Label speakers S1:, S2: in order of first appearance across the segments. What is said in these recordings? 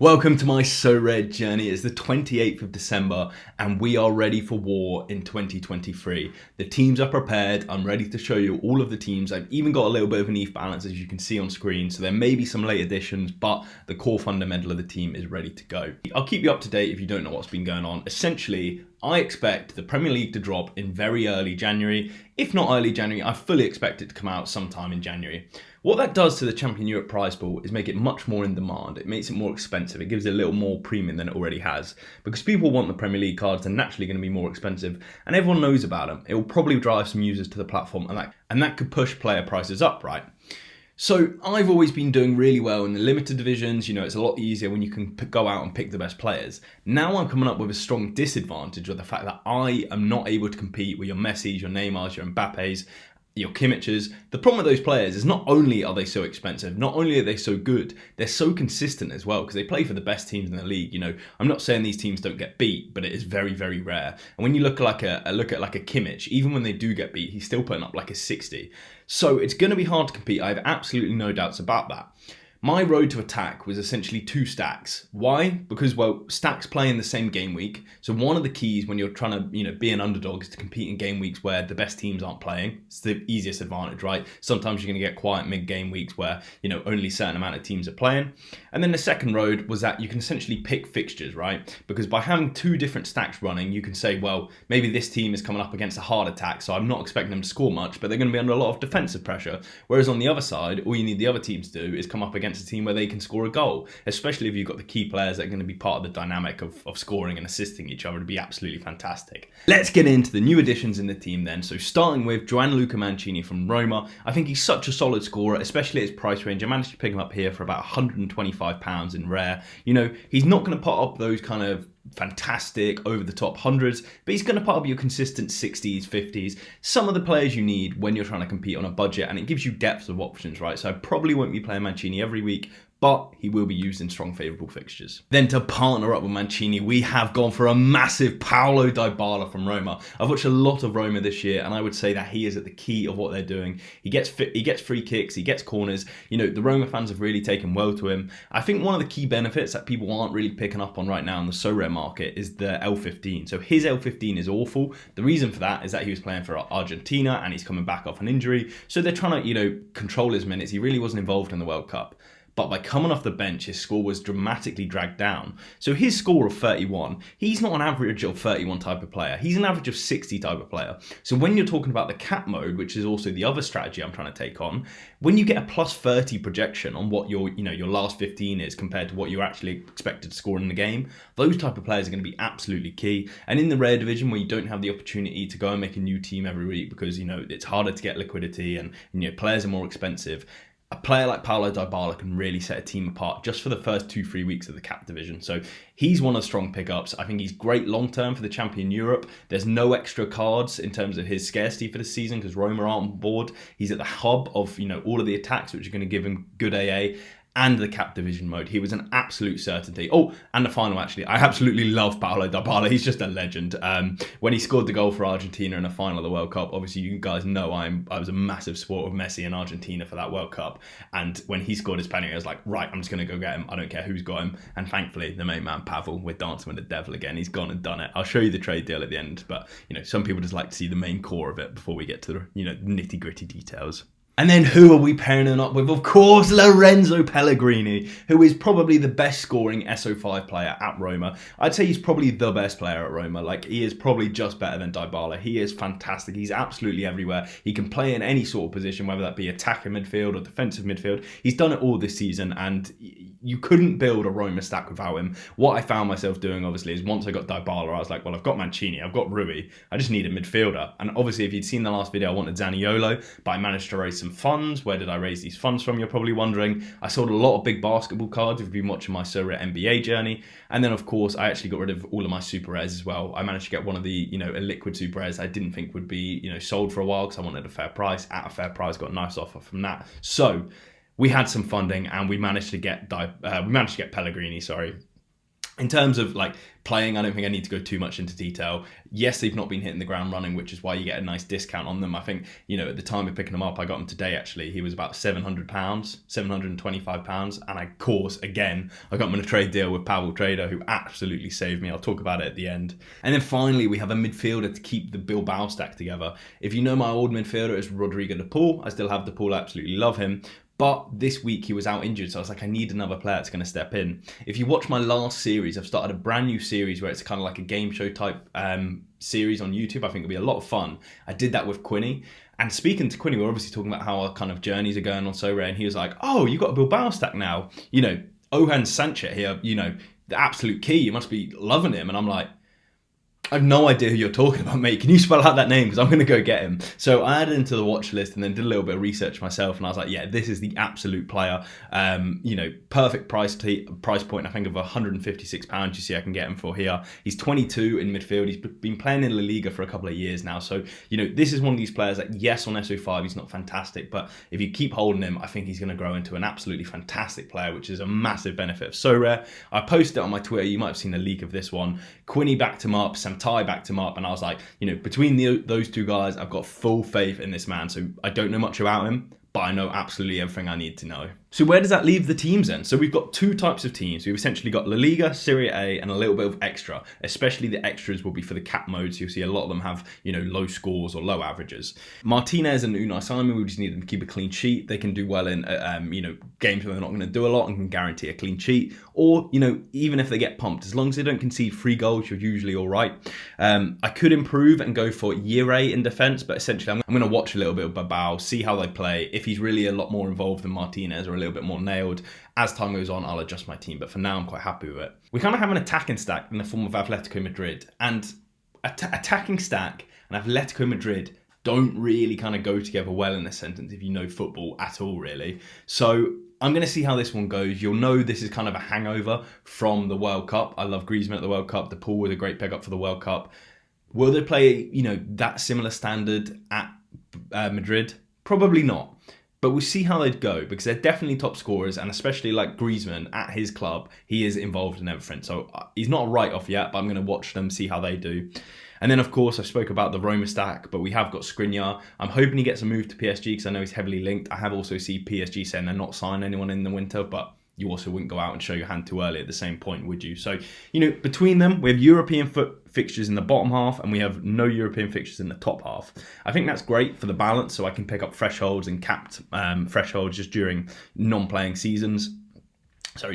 S1: Welcome to my Sorare journey. It's the 28th of December and we are ready for war in 2023. The teams are prepared. I'm ready to show you all of the teams. I've even got a little bit of an ETH balance as you can see on screen. So there may be some late additions, but the core fundamental of the team is ready to go. I'll keep you up to date if you don't know what's been going on. Essentially, I expect the Premier League to drop in very early January. If not early January, I fully expect it to come out sometime in January. What that does to the Champion Europe prize pool is make it much more in demand. It makes it more expensive. It gives it a little more premium than it already has. Because people want the Premier League cards, they're naturally going to be more expensive. And everyone knows about them. It will probably drive some users to the platform and that could push player prices up, right? So I've always been doing really well in the limited divisions. You know, it's a lot easier when you can go out and pick the best players. Now I'm coming up with a strong disadvantage with the fact that I am not able to compete with your Messis, your Neymars, your Mbappes, your Kimmiches. The problem with those players is not only are they so expensive, not only are they so good, they're so consistent as well because they play for the best teams in the league. You know, I'm not saying these teams don't get beat, but it is very, very rare. And when you look at a Kimmich, even when they do get beat, he's still putting up like a 60. So it's going to be hard to compete. I have absolutely no doubts about that. My road to attack was essentially 2 stacks. Why? Because, well, stacks play in the same game week. So one of the keys when you're trying to, be an underdog is to compete in game weeks where the best teams aren't playing. It's the easiest advantage, right? Sometimes you're going to get quiet mid-game weeks where, only a certain amount of teams are playing. And then the second road was that you can essentially pick fixtures, right? Because by having 2 different stacks running, you can say, well, maybe this team is coming up against a hard attack, so I'm not expecting them to score much, but they're going to be under a lot of defensive pressure. Whereas on the other side, all you need the other teams to do is come up against a team where they can score a goal, especially if you've got the key players that are going to be part of the dynamic of scoring and assisting each other to be absolutely fantastic. Let's get into the new additions in the team then. So starting with Gianluca Mancini from Roma. I think he's such a solid scorer, especially at his price range. I managed to pick him up here for about £125 in rare. He's not going to put up those kind of fantastic over the top hundreds, but he's going to put up your consistent 60s, 50s, some of the players you need when you're trying to compete on a budget, and it gives you depth of options, right? So I probably won't be playing Mancini every week, but he will be used in strong favourable fixtures. Then to partner up with Mancini, we have gone for a massive Paulo Dybala from Roma. I've watched a lot of Roma this year, and I would say that he is at the key of what they're doing. He gets free kicks, he gets corners. The Roma fans have really taken well to him. I think one of the key benefits that people aren't really picking up on right now in the Sorare market is the L15. So his L15 is awful. The reason for that is that he was playing for Argentina, and he's coming back off an injury. So they're trying to, control his minutes. He really wasn't involved in the World Cup. But by coming off the bench, his score was dramatically dragged down. So his score of 31, he's not an average of 31 type of player. He's an average of 60 type of player. So when you're talking about the cap mode, which is also the other strategy I'm trying to take on, when you get a plus 30 projection on what your last 15 is compared to what you're actually expected to score in the game, those type of players are going to be absolutely key. And in the rare division where you don't have the opportunity to go and make a new team every week because, it's harder to get liquidity and, players are more expensive, a player like Paulo Dybala can really set a team apart just for the first 2-3 weeks of the cap division. So he's one of the strong pickups. I think he's great long-term for the Champion Europe. There's no extra cards in terms of his scarcity for the season because Roma aren't on board. He's at the hub of, all of the attacks, which are going to give him good AA. And the cap division mode. He was an absolute certainty. Oh, and the final, actually. I absolutely love Paulo Dybala. He's just a legend. When he scored the goal for Argentina in the final of the World Cup, obviously you guys know I was a massive supporter of Messi and Argentina for that World Cup. And when he scored his penalty, I was like, right, I'm just going to go get him. I don't care who's got him. And thankfully, the main man, Pavel, we're dancing with the devil again. He's gone and done it. I'll show you the trade deal at the end. But, some people just like to see the main core of it before we get to the, nitty gritty details. And then who are we pairing him up with? Of course, Lorenzo Pellegrini, who is probably the best scoring SO5 player at Roma. I'd say he's probably the best player at Roma. He is probably just better than Dybala. He is fantastic. He's absolutely everywhere. He can play in any sort of position, whether that be attacker midfield or defensive midfield. He's done it all this season, and you couldn't build a Roma stack without him. What I found myself doing, obviously, is once I got Dybala, I was like, well, I've got Mancini, I've got Rui. I just need a midfielder. And obviously, if you'd seen the last video, I wanted Zaniolo, but I managed to raise some funds. Where did I raise these funds from? You're probably wondering. I sold a lot of big basketball cards if you've been watching my Sorare NBA journey. And then, of course, I actually got rid of all of my super rares as well. I managed to get one of the, a liquid super rares I didn't think would be, sold for a while because I wanted a fair price. At a fair price, got a nice offer from that. So we had some funding and we managed to get Pellegrini, In terms of like playing, I don't think I need to go too much into detail. Yes, they've not been hitting the ground running, which is why you get a nice discount on them. I think, at the time of picking them up, I got them today actually. He was about £700, £725. And of course, again, I got him in a trade deal with Paulo Dybala, who absolutely saved me. I'll talk about it at the end. And then finally, we have a midfielder to keep the Bilbao stack together. If you know my old midfielder, it's Rodrigo de Paul. I still have de Paul, I absolutely love him. But this week he was out injured, so I was like, I need another player that's going to step in. If you watch my last series, I've started a brand new series where it's kind of like a game show type series on YouTube. I think it'll be a lot of fun. I did that with Quinny. And speaking to Quinny, we're obviously talking about how our kind of journeys are going on Sorare, and he was like, oh, you got a Bilbao stack now. Ohan Sanchez here, the absolute key. You must be loving him. And I'm like, I have no idea who you're talking about, mate. Can you spell out that name? Because I'm going to go get him. So I added him to the watch list and then did a little bit of research myself. And I was like, yeah, this is the absolute player. Perfect price point, I think, of £156. You see I can get him for here. He's 22 in midfield. He's been playing in La Liga for a couple of years now. So, this is one of these players that, yes, on SO5, he's not fantastic. But if you keep holding him, I think he's going to grow into an absolutely fantastic player, which is a massive benefit of Sorare. I posted it on my Twitter. You might have seen a leak of this one. Quinny backed him up. Ty backed him up, and I was like, between those two guys, I've got full faith in this man. So I don't know much about him, but I know absolutely everything I need to know. So where does that leave the teams then? So we've got two types of teams. We've essentially got La Liga, Serie A, and a little bit of extra. Especially the extras will be for the cap modes. You'll see a lot of them have, low scores or low averages. Martinez and Unai Simon, we just need them to keep a clean sheet. They can do well in, games where they're not going to do a lot and can guarantee a clean sheet. Or, even if they get pumped, as long as they don't concede 3 goals, you're usually all right. I could improve and go for Yere in defence, but essentially I'm going to watch a little bit of Bilbao, see how they play. If he's really a lot more involved than Martinez or a little bit more nailed, as time goes on, I'll adjust my team. But for now, I'm quite happy with it. We kind of have an attacking stack in the form of Atletico Madrid. And attacking stack and Atletico Madrid don't really kind of go together well in this sentence if you know football at all, really. So I'm going to see how this one goes. You'll know this is kind of a hangover from the World Cup. I love Griezmann at the World Cup. De Paul was a great pickup for the World Cup. Will they play, that similar standard at Madrid? Probably not. But we'll see how they'd go, because they're definitely top scorers, and especially like Griezmann at his club, he is involved in everything. So he's not a write-off yet, but I'm going to watch them, see how they do. And then, of course, I spoke about the Roma stack, but we have got Skriniar. I'm hoping he gets a move to PSG because I know he's heavily linked. I have also seen PSG saying they're not signing anyone in the winter, but you also wouldn't go out and show your hand too early at the same point, would you? So, between them, we have European fixtures in the bottom half and we have no European fixtures in the top half. I think that's great for the balance, so I can pick up thresholds and capped thresholds just during non-playing seasons.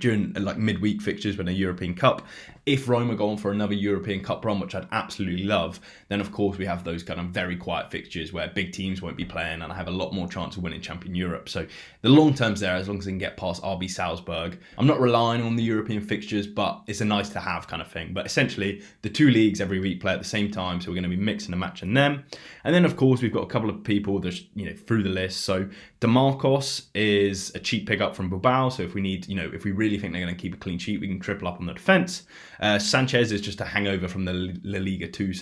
S1: During like midweek fixtures when a European Cup. If Roma go on for another European Cup run, which I'd absolutely love, then of course we have those kind of very quiet fixtures where big teams won't be playing and I have a lot more chance of winning Champion Europe. So the long term's there as long as I can get past RB Salzburg. I'm not relying on the European fixtures, but it's a nice to have kind of thing. But essentially the two leagues every week play at the same time, so we're going to be mixing and matching them. And then of course we've got a couple of people that through the list. So DeMarcos is a cheap pickup from Bilbao, so if we need, if we really think they're going to keep a clean sheet, we can triple up on the defence. Sanchez is just a hangover from the La Liga 2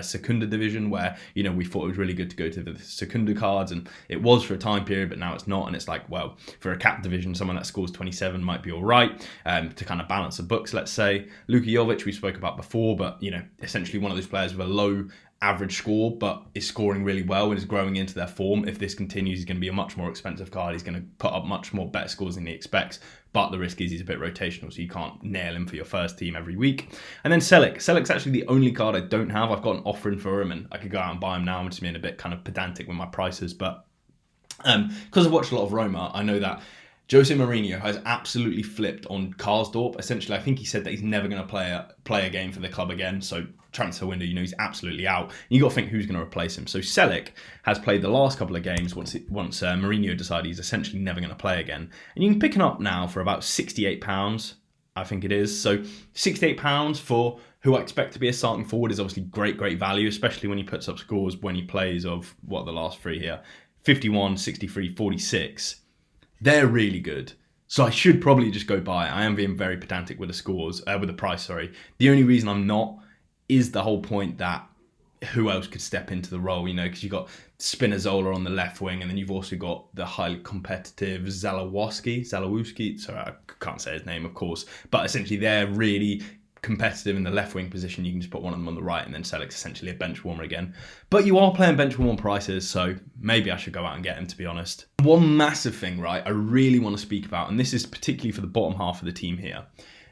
S1: Segunda division where, we thought it was really good to go to the Segunda cards, and it was for a time period, but now it's not. And it's like, well, for a cap division, someone that scores 27 might be all right to kind of balance the books, let's say. Luka Jovic, we spoke about before, but, essentially one of those players with a low average score, but is scoring really well and is growing into their form. If this continues, he's going to be a much more expensive card. He's going to put up much more better scores than he expects, but the risk is he's a bit rotational, so you can't nail him for your first team every week. And then Selic's actually the only card I don't have. I've got an offering for him, and I could go out and buy him now. I'm just being a bit kind of pedantic with my prices, but because I've watched a lot of Roma, I know that Jose Mourinho has absolutely flipped on Karsdorp. Essentially, I think he said that he's never going to play a game for the club again. So transfer window, he's absolutely out. And you got to think who's going to replace him. So Selic has played the last couple of games once Mourinho decided he's essentially never going to play again. And you can pick him up now for about £68, I think it is. So £68 for who I expect to be a starting forward is obviously great value, especially when he puts up scores when he plays of, what are the last three here? 51, 63, 46. They're really good. So I should probably just go buy it. I am being very pedantic with the price, sorry. The only reason I'm not is the whole point that who else could step into the role, because you've got Spinazzola on the left wing, and then you've also got the highly competitive Zalewski. Sorry, I can't say his name, of course. But essentially they're really competitive in the left wing position, you can just put one of them on the right and then Selleck's essentially a bench warmer again. But you are playing bench warmer prices, so maybe I should go out and get him, to be honest. One massive thing, right, I really want to speak about, and this is particularly for the bottom half of the team here.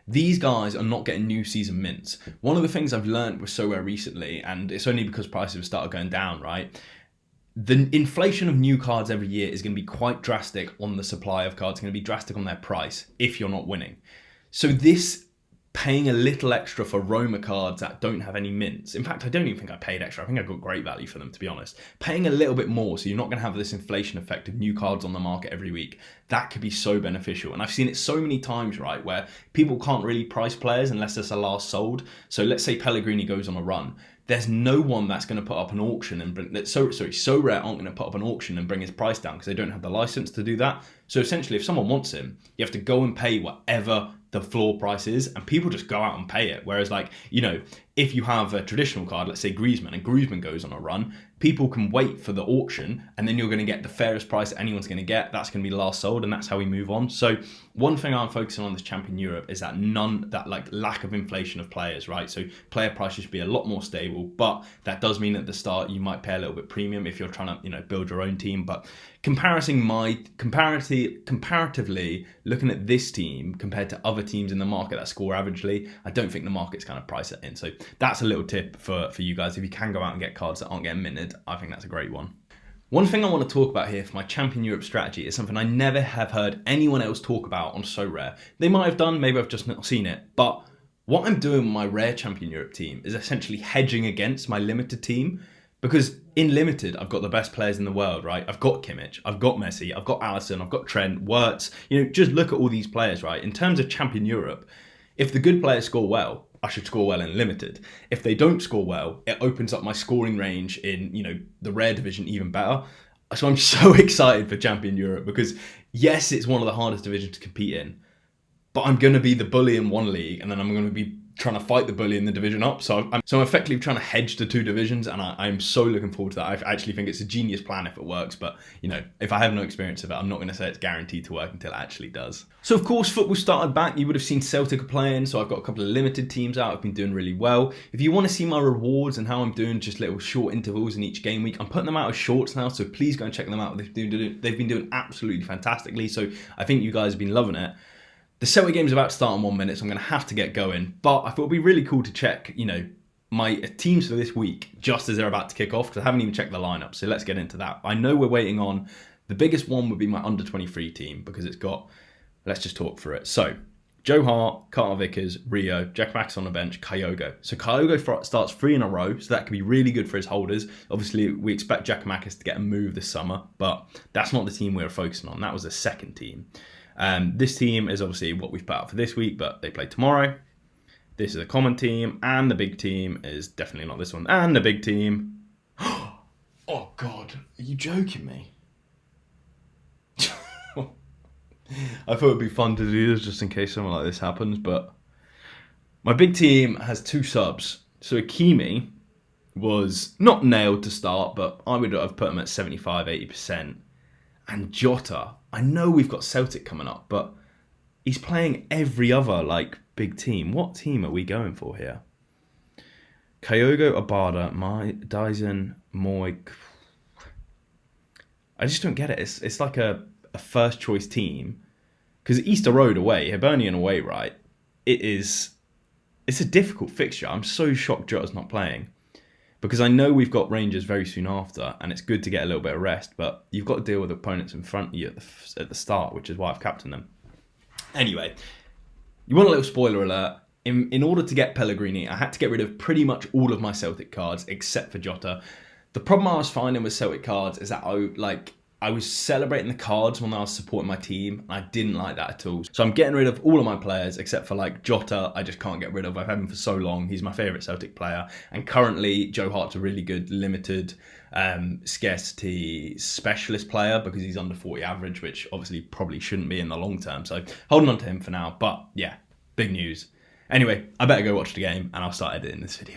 S1: These guys are not getting new season mints. One of the things I've learned with Sorare recently, and it's only because prices have started going down, right? The inflation of new cards every year is going to be quite drastic on the supply of cards. It's going to be drastic on their price if you're not winning. So this paying a little extra for Roma cards that don't have any mints. In fact, I don't even think I paid extra. I think I got great value for them, to be honest. Paying a little bit more so you're not going to have this inflation effect of new cards on the market every week. That could be so beneficial. And I've seen it so many times, right, where people can't really price players unless it's a last sold. So let's say Pellegrini goes on a run. There's no one that's going to put up an auction and bring Sorare aren't going to put up an auction and bring his price down because they don't have the license to do that. So essentially, if someone wants him, you have to go and pay whatever the floor price is, and people just go out and pay it. Whereas, like, you know, if you have a traditional card, let's say Griezmann, and Griezmann goes on a run, people can wait for the auction, and then you're going to get the fairest price that anyone's going to get. That's going to be last sold, and that's how we move on. So one thing I'm focusing on this Champion Europe is that lack of inflation of players, right? So player prices should be a lot more stable, but that does mean at the start you might pay a little bit premium if you're trying to, you know, build your own team. But comparatively, looking at this team compared to other teams in the market that score averagely, I don't think the market's kind of price it in. So that's a little tip for you guys. If you can go out and get cards that aren't getting minted, I think that's a great one. One thing I want to talk about here for my Champion Europe strategy is something I never have heard anyone else talk about on Sorare. They might have done, maybe I've just not seen it, but what I'm doing with my rare Champion Europe team is essentially hedging against my limited team. Because in limited, I've got the best players in the world, right? I've got Kimmich, I've got Messi, I've got Alisson, I've got Trent, Wirtz. You know, just look at all these players, right? In terms of Champion Europe, if the good players score well, I should score well in limited. If they don't score well, it opens up my scoring range in, you know, the rare division even better. So I'm so excited for Champion Europe because, yes, it's one of the hardest divisions to compete in, but I'm going to be the bully in one league, and then I'm going to be trying to fight the bully in the division up. So I'm effectively trying to hedge the two divisions, and I'm so looking forward to that. I actually think it's a genius plan if it works, but, you know, if I have no experience of it, I'm not going to say it's guaranteed to work until it actually does. So of course, football started back. You would have seen Celtic are playing, so I've got a couple of limited teams out. I've been doing really well. If you want to see my rewards and how I'm doing, just little short intervals in each game week, I'm putting them out as shorts now, so please go and check them out. They've been doing absolutely fantastically, so I think you guys have been loving it. The Celtic game's about to start in 1 minute, so I'm going to have to get going. But I thought it'd be really cool to check, you know, my teams for this week just as they're about to kick off, because I haven't even checked the lineup. So let's get into that. I know we're waiting on, the biggest one would be my under-23 team, because it's got, let's just talk through it. So Joe Hart, Carter Vickers, Rio, Giakoumakis on the bench, Kyogo. So Kyogo starts 3 in a row, so that could be really good for his holders. Obviously, we expect Giakoumakis to get a move this summer, but that's not the team we were focusing on. That was the second team. This team is obviously what we've put out for this week, but they play tomorrow. This is a common team, and the big team is definitely not this one. And the big team... Oh, God. Are you joking me? I thought it'd be fun to do this just in case something like this happens, but my big team has 2 subs. So Akimi was not nailed to start, but I would have put him at 75-80%. And Jota, I know we've got Celtic coming up, but he's playing every other, like, big team. What team are we going for here? Kyogo, Abada, Dyson, Moy. I just don't get it. It's like a first choice team. Because Easter Road away, Hibernian away, right? It's a difficult fixture. I'm so shocked Jota's not playing. Because I know we've got Rangers very soon after, and it's good to get a little bit of rest, but you've got to deal with opponents in front of you at the start, which is why I've captained them. Anyway, you want a little spoiler alert. In order to get Pellegrini, I had to get rid of pretty much all of my Celtic cards, except for Jota. The problem I was finding with Celtic cards is that I was celebrating the cards when I was supporting my team, and I didn't like that at all. So I'm getting rid of all of my players, except for, like, Jota, I just can't get rid of. I've had him for so long. He's my favourite Celtic player. And currently, Joe Hart's a really good limited scarcity specialist player because he's under 40 average, which obviously probably shouldn't be in the long term. So holding on to him for now. But yeah, big news. Anyway, I better go watch the game, and I'll start editing this video.